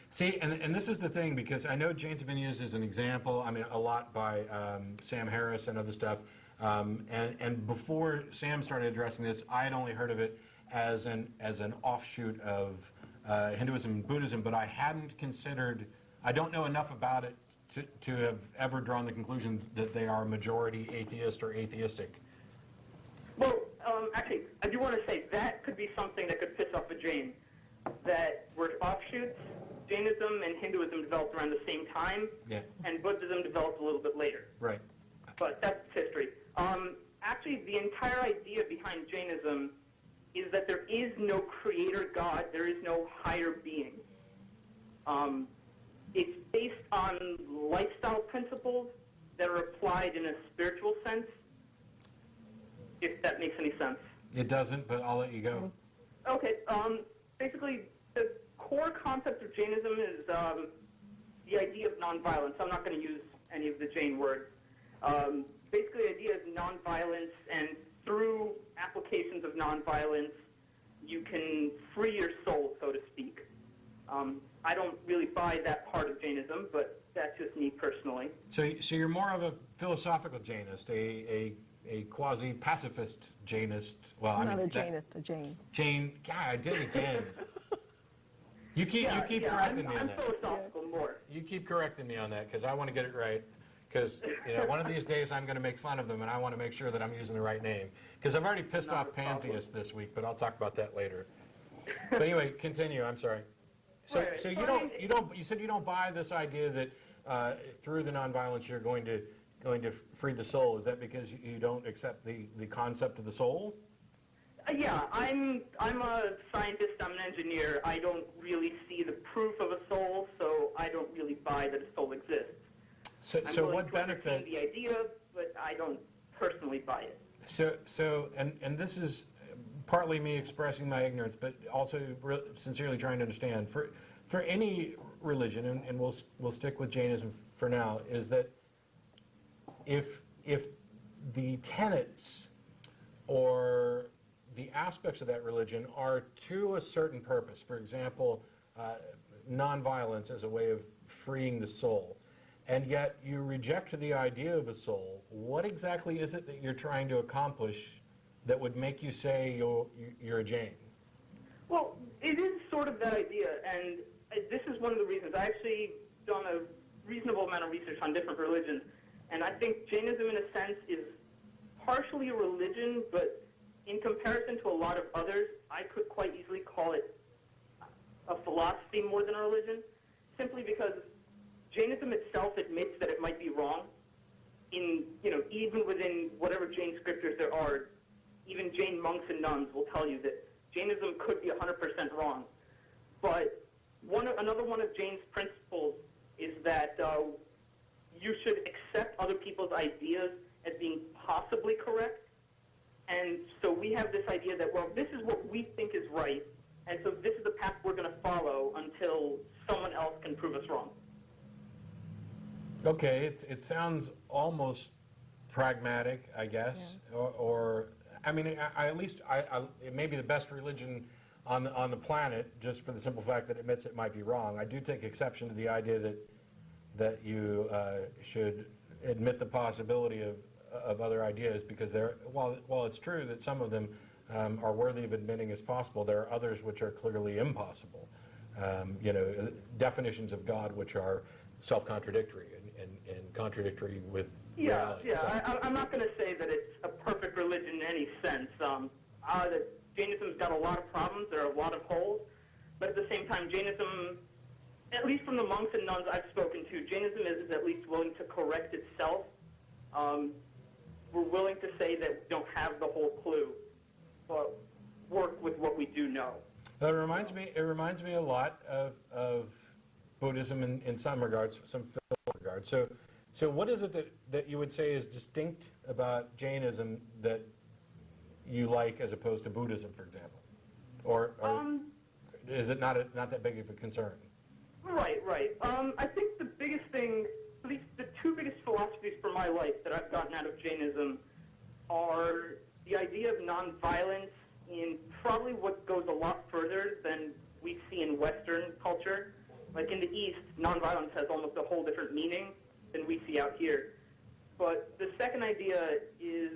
See, and this is the thing, because I know Jane's been used as an example, I mean, a lot by Sam Harris and other stuff. And before Sam started addressing this, I had only heard of it as an offshoot of Hinduism and Buddhism, but I hadn't considered, I don't know enough about it to have ever drawn the conclusion that they are majority atheist or atheistic. Well, actually, I do want to say that could be something that could piss off a Jain, that were offshoots. Jainism and Hinduism developed around the same time, Yeah. and Buddhism developed a little bit later. Right. But that's history. Actually, the entire idea behind Jainism is that there is no creator God, there is no higher being. It's based on lifestyle principles that are applied in a spiritual sense, if that makes any sense. It doesn't, but I'll let you go. Okay, basically, the core concept of Jainism is the idea of nonviolence. I'm not going to use any of the Jain words. Basically, the idea is nonviolence, and through applications of nonviolence, you can free your soul, so to speak. I don't really buy that part of Jainism, but that's just me personally. So you're more of a philosophical Jainist, a quasi-pacifist Jainist. Well, Not a Jainist, a Jain. Jain, God, I did it again. You keep correcting me on I'm that. philosophical more. You keep correcting me on that, because I want to get it right. Because one of these days I'm going to make fun of them, and I want to make sure that I'm using the right name. Because I've already pissed off pantheists this week, but I'll talk about that later. But anyway, continue. I'm sorry. So, Right. so you said you don't buy this idea that through the nonviolence you're going to free the soul. Is that because you don't accept the concept of the soul? Yeah, I'm a scientist, I'm an engineer. I don't really see the proof of a soul, so I don't really buy that a soul exists. So what benefit? The idea, but I don't personally buy it. So and this is partly me expressing my ignorance, but also sincerely trying to understand. For any religion, and we'll stick with Jainism for now, is that if the tenets or the aspects of that religion are to a certain purpose, for example, nonviolence as a way of freeing the soul, and yet you reject the idea of a soul, what exactly is it that you're trying to accomplish that would make you say you're a Jain? Well, it is sort of that idea, and this is one of the reasons. I actually done a reasonable amount of research on different religions, and I think Jainism, in a sense, is partially a religion, but in comparison to a lot of others, I could quite easily call it a philosophy more than a religion, simply because Jainism itself admits that it might be wrong. Even within whatever Jain scriptures there are, even Jain monks and nuns will tell you that Jainism could be 100% wrong. But another one of Jain's principles is that you should accept other people's ideas as being possibly correct. And so we have this idea that, well, this is what we think is right, and so this is the path we're going to follow until someone else can prove us wrong. Okay, it sounds almost pragmatic, I guess, Yeah. or I mean, it may be the best religion on the planet, just for the simple fact that it admits it might be wrong. I do take exception to the idea that you should admit the possibility of other ideas, because while it's true that some of them are worthy of admitting as possible, there are others which are clearly impossible. Definitions of God which are self-contradictory and contradictory with reality. Yeah. I'm not going to say that it's a perfect religion in any sense. That Jainism's got a lot of problems. There are a lot of holes. But at the same time, Jainism, at least from the monks and nuns I've spoken to, Jainism is at least willing to correct itself. We're willing to say that we don't have the whole clue, but work with what we do know. It reminds me a lot of Buddhism in some regards, some philosophical regards. So what is it that you would say is distinct about Jainism that you like as opposed to Buddhism, for example? Or is it not that big of a concern? Right. I think the biggest thing, at least the two biggest philosophies for my life that I've gotten out of Jainism are the idea of nonviolence in probably what goes a lot further than we see in Western culture. like in the East, nonviolence has almost a whole different meaning than we see out here. But the second idea is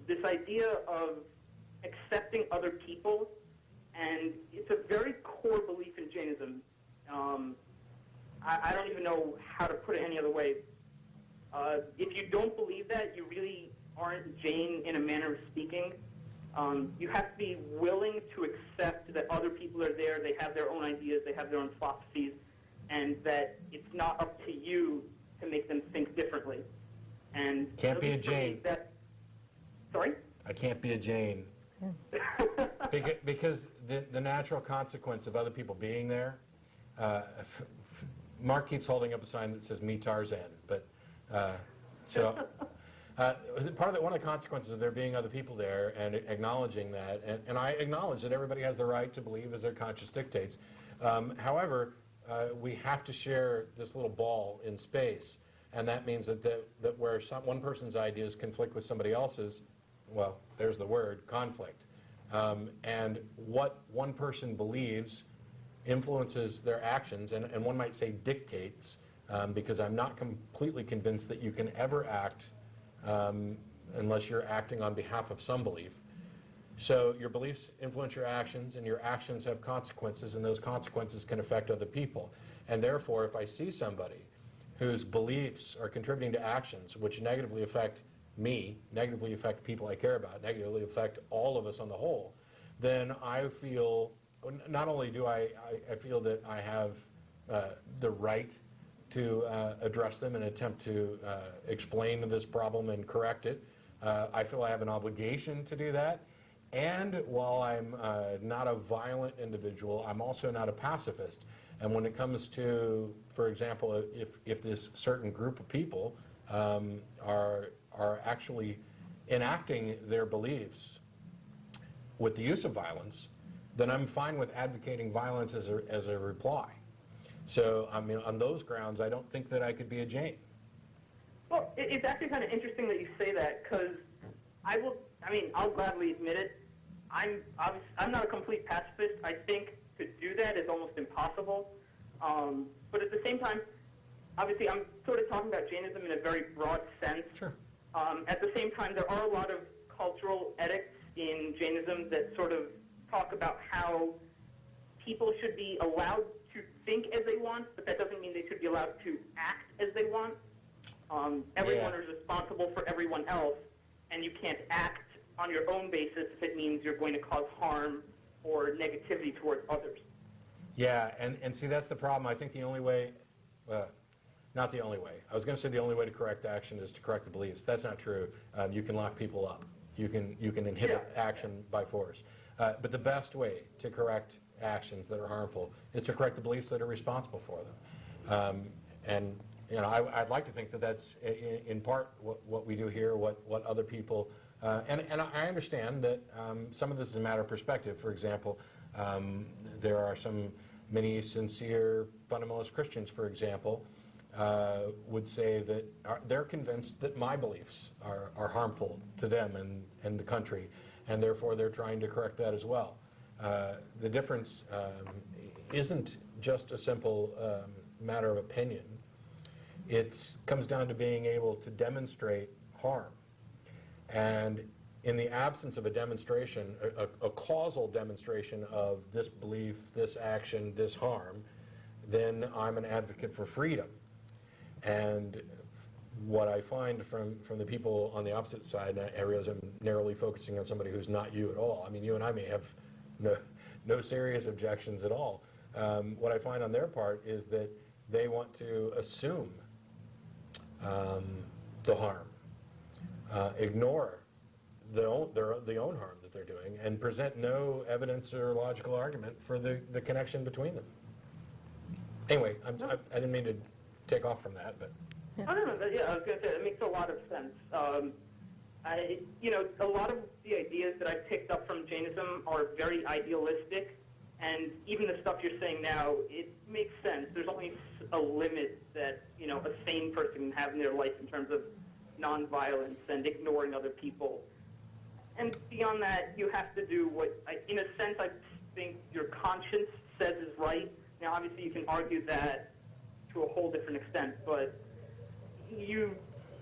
this idea of accepting other people, and it's a very core belief in Jainism. I don't even know how to put it any other way. If you don't believe that, you really aren't Jain in a manner of speaking. You have to be willing to accept that other people are there, they have their own ideas, they have their own philosophies, and that it's not up to you to make them think differently. And Can't be a Jain. Sorry? I can't be a Jain. Because the natural consequence of other people being there, Mark keeps holding up a sign that says "Me Tarzan," but one of the consequences of there being other people there and acknowledging that, and I acknowledge that everybody has the right to believe as their conscience dictates. However, we have to share this little ball in space, and that means that where one person's ideas conflict with somebody else's, well, there's the word, conflict. And what one person believes influences their actions, and one might say dictates, because I'm not completely convinced that you can ever act unless you're acting on behalf of some belief. So your beliefs influence your actions, and your actions have consequences, and those consequences can affect other people. And therefore, if I see somebody whose beliefs are contributing to actions which negatively affect me, negatively affect people I care about, negatively affect all of us on the whole, then I feel, not only do I feel that I have the right to address them and attempt to explain this problem and correct it, I feel I have an obligation to do that. And while I'm not a violent individual, I'm also not a pacifist. And when it comes to, for example, if this certain group of people are actually enacting their beliefs with the use of violence, then I'm fine with advocating violence as a reply. So, I mean, on those grounds, I don't think that I could be a Jain. Well, it's actually kind of interesting that you say that, because I'll gladly admit it. I'm not a complete pacifist. I think to do that is almost impossible. But at the same time, obviously, I'm sort of talking about Jainism in a very broad sense. Sure. At the same time, there are a lot of cultural edicts in Jainism that sort of talk about how people should be allowed to think as they want, but that doesn't mean they should be allowed to act as they want. Everyone is responsible for everyone else, and you can't act on your own basis if it means you're going to cause harm or negativity towards others. Yeah, and see, that's the problem. I think the only way, not the only way. I was going to say the only way to correct action is to correct the beliefs. That's not true. You can lock people up. You can inhibit action by force. But the best way to correct actions that are harmful is to correct the beliefs that are responsible for them. And you know, I'd like to think that that's in part what we do here, what other people, and I understand that some of this is a matter of perspective. For example, there are many sincere fundamentalist Christians, for example, would say that they're convinced that my beliefs are harmful to them and the country, and therefore they're trying to correct that as well. The difference isn't just a simple matter of opinion. It comes down to being able to demonstrate harm. And in the absence of a demonstration, a causal demonstration of this belief, this action, this harm, then I'm an advocate for freedom. And what I find from the people on the opposite side, and I realize I'm narrowly focusing on somebody who's not you at all. I mean, you and I may have no serious objections at all. What I find on their part is that they want to assume the harm, ignore the own harm that they're doing, and present no evidence or logical argument for the connection between them. Anyway, I didn't mean to take off from that, but. I don't know. Yeah, I was going to say it makes a lot of sense. A lot of the ideas that I picked up from Jainism are very idealistic, and even the stuff you're saying now, it makes sense. There's only a limit that a sane person can have in their life in terms of nonviolence and ignoring other people. And beyond that, you have to do what, in a sense, I think your conscience says is right, Now, obviously, you can argue that to a whole different extent, but you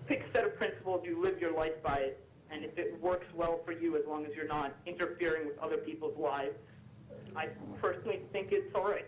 pick a set of principles, you live your life by it, and if it works well for you, as long as you're not interfering with other people's lives, I personally think it's all right.